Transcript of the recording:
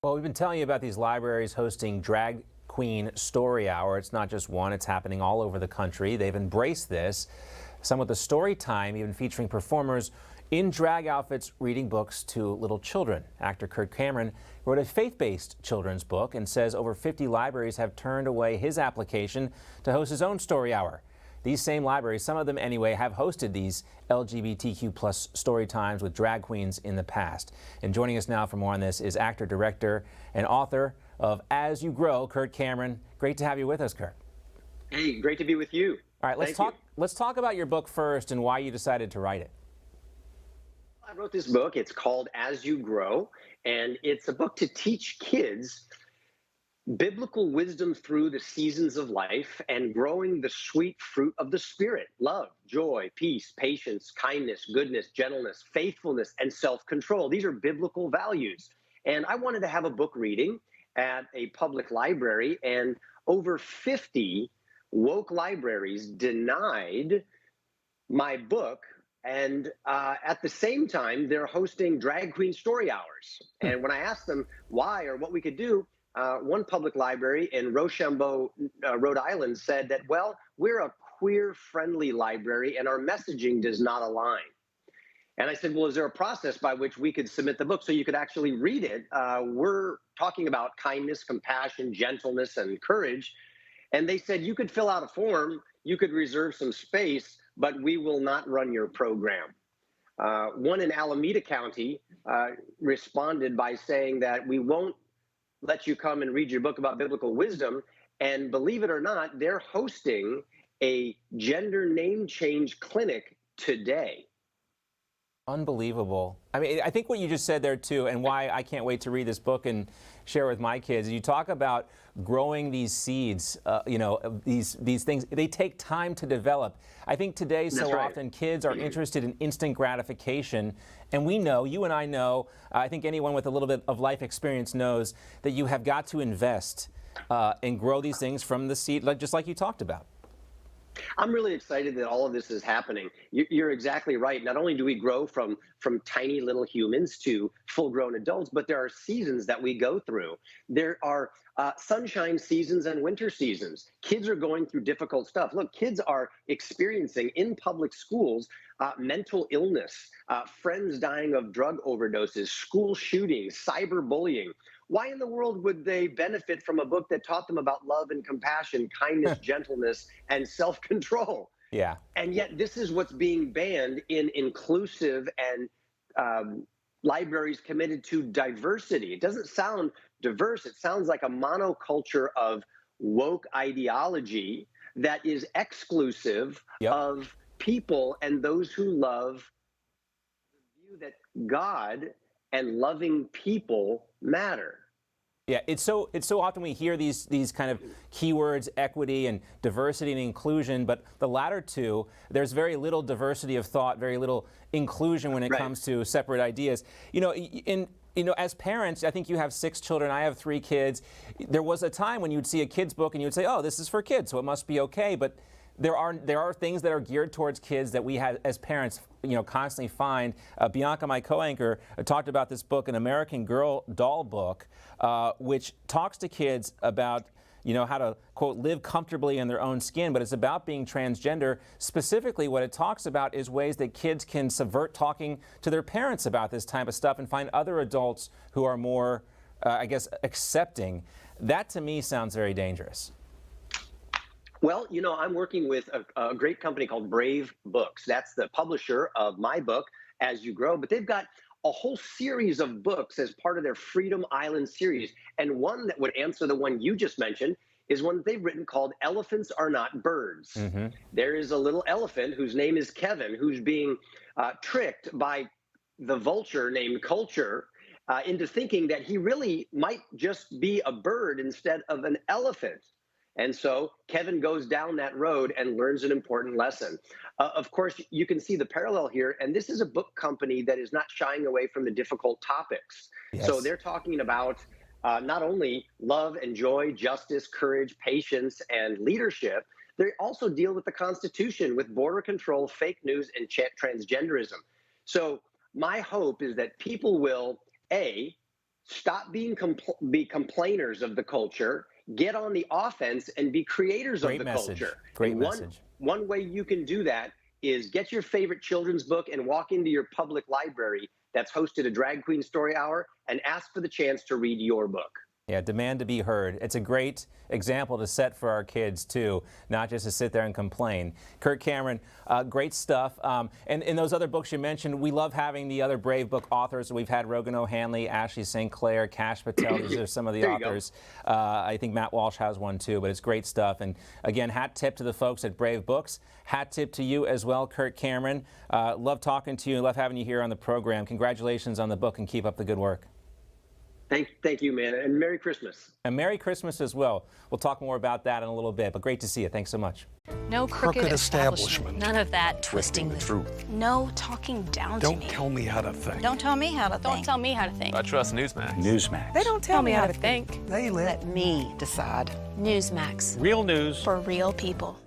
Well, we've been telling you about these libraries hosting Drag Queen Story Hour. It's not just one, it's happening all over the country. They've embraced this. Some of the story time even featuring performers in drag outfits reading books to little children. Actor Kirk Cameron wrote a faith-based children's book and says over 50 libraries have turned away his application to host his own story hour. These same libraries, some of them anyway, have hosted these LGBTQ plus story times with drag queens in the past. And joining us now for more on this is actor, director, and author of As You Grow, Kirk Cameron. Great to have you with us, Kirk. Hey, great to be with you. All right, let's talk about your book first and why you decided to write it. I wrote this book. It's called As You Grow, and it's a book to teach kids biblical wisdom through the seasons of life and growing the sweet fruit of the Spirit: love, joy, peace, patience, kindness, goodness, gentleness, faithfulness, and self-control. These are biblical values. And I wanted to have a book reading at a public library, and over 50 woke libraries denied my book. And at the same time, they're hosting drag queen story hours. And when I asked them why or what we could do, one public library in Rochambeau, Rhode Island said that, well, we're a queer-friendly library and our messaging does not align. And I said, well, is there a process by which we could submit the book so you could actually read it? We're talking about kindness, compassion, gentleness, and courage. And they said, you could fill out a form, you could reserve some space, but we will not run your program. One in Alameda County responded by saying that we won't let you come and read your book about biblical wisdom. And believe it or not, they're hosting a gender name change clinic today. Unbelievable. I mean, I think what you just said there too, and why I can't wait to read this book and share with my kids, you talk about growing these seeds, these things, they take time to develop. I think today so often kids are interested in instant gratification, and we know, you and I know, I think anyone with a little bit of life experience knows that you have got to invest and grow these things from the seed, just like you talked about. I'm really excited that all of this is happening. You're exactly right. Not only do we grow from tiny little humans to full-grown adults, but there are seasons that we go through. There are sunshine seasons and winter seasons. Kids are going through difficult stuff. Look, kids are experiencing in public schools mental illness, friends dying of drug overdoses, school shootings, cyberbullying. Why in the world would they benefit from a book that taught them about love and compassion, kindness, gentleness, and self-control? Yeah. And yet this is what's being banned in inclusive and libraries committed to diversity. It doesn't sound diverse. It sounds like a monoculture of woke ideology that is exclusive of people and those who love the view that God and loving people matter. Yeah, it's so often we hear these kind of keywords, equity and diversity and inclusion, but the latter two, there's very little diversity of thought, very little inclusion when it comes to separate ideas. As parents, I think you have 6 children, I have 3 kids. There was a time when you'd see a kid's book and you'd say, oh, this is for kids, so it must be okay. But there are things that are geared towards kids that we have as parents, constantly find. Bianca, my co-anchor, talked about this book, an American Girl doll book, which talks to kids about, how to, quote, live comfortably in their own skin, but it's about being transgender. Specifically, what it talks about is ways that kids can subvert talking to their parents about this type of stuff and find other adults who are more, accepting. That, to me, sounds very dangerous. Well, I'm working with a great company called Brave Books. That's the publisher of my book, As You Grow. But they've got a whole series of books as part of their Freedom Island series. And one that would answer the one you just mentioned is one that they've written called Elephants Are Not Birds. Mm-hmm. There is a little elephant whose name is Kevin, who's being tricked by the vulture named Culture into thinking that he really might just be a bird instead of an elephant. And so Kevin goes down that road and learns an important lesson. Of course, you can see the parallel here. And this is a book company that is not shying away from the difficult topics. Yes. So they're talking about not only love and joy, justice, courage, patience, and leadership. They also deal with the Constitution, with border control, fake news, and transgenderism. So my hope is that people will, A, stop being be complainers of the culture, get on the offense, and be creators of the culture. Great message. One way you can do that is get your favorite children's book and walk into your public library that's hosted a drag queen story hour and ask for the chance to read your book. Yeah, demand to be heard. It's a great example to set for our kids, too, not just to sit there and complain. Kirk Cameron, great stuff. And in those other books you mentioned, we love having the other Brave book authors. We've had Rogan O'Hanley, Ashley St. Clair, Kash Patel. These are some of the authors. I think Matt Walsh has one, too, but it's great stuff. And again, hat tip to the folks at Brave Books. Hat tip to you as well, Kirk Cameron. Love talking to you. Love having you here on the program. Congratulations on the book and keep up the good work. Thank you, man, and Merry Christmas. And Merry Christmas as well. We'll talk more about that in a little bit, but great to see you. Thanks so much. No crooked establishment. None of that twisting the truth. No talking down to me. Don't tell me how to think. Don't tell me how to think. Don't tell me how to think. I trust Newsmax. Newsmax. They don't tell me how to think. They let me decide. Newsmax. real news For real people.